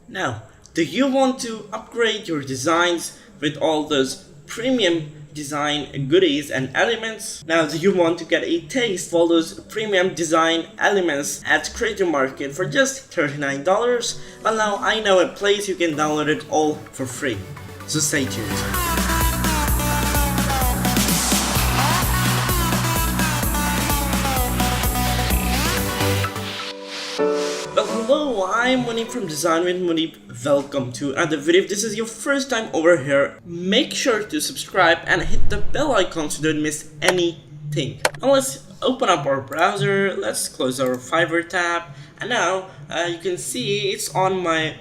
Now, do you want to upgrade your designs with all those premium design goodies and elements? Now, do you want to get a taste of all those premium design elements at Creator Market for just $39? Well, now I know a place you can download it all for free. So stay tuned. Well, hello, I'm Muneeb from Design with Muneeb. Welcome to another video. If this is your first time over here, make sure to subscribe and hit the bell icon so you don't miss anything. Now let's open up our browser, let's close our Fiverr tab, and now you can see it's on my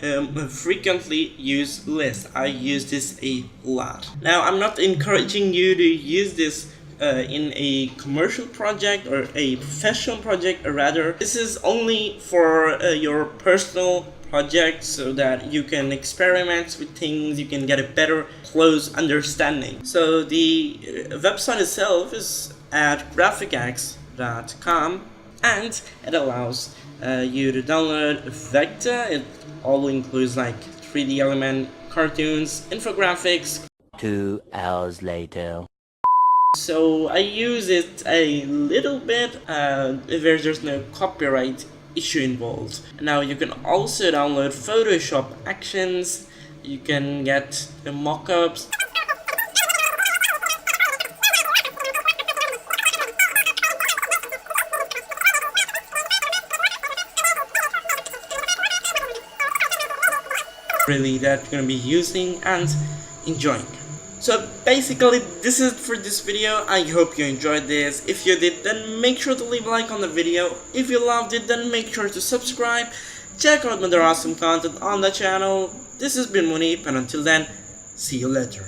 frequently used list. I use this a lot. Now I'm not encouraging you to use this in a commercial project or a professional project, or rather this is only for your personal project so that you can experiment with things, you can get a better close understanding. So the website itself is at graphicax.com and it allows you to download Vector. It all includes like 3D element, cartoons, infographics. 2 hours later. So I use it a little bit if there's no copyright issue involved. Now you can also download Photoshop actions, you can get the mockups. Really that you're gonna be using and enjoying. So basically this is it for this video. I hope you enjoyed this. If you did, then make sure to leave a like on the video. If you loved it, then make sure to subscribe. Check out other awesome content on the channel. This has been Muneeb, and until then, see you later.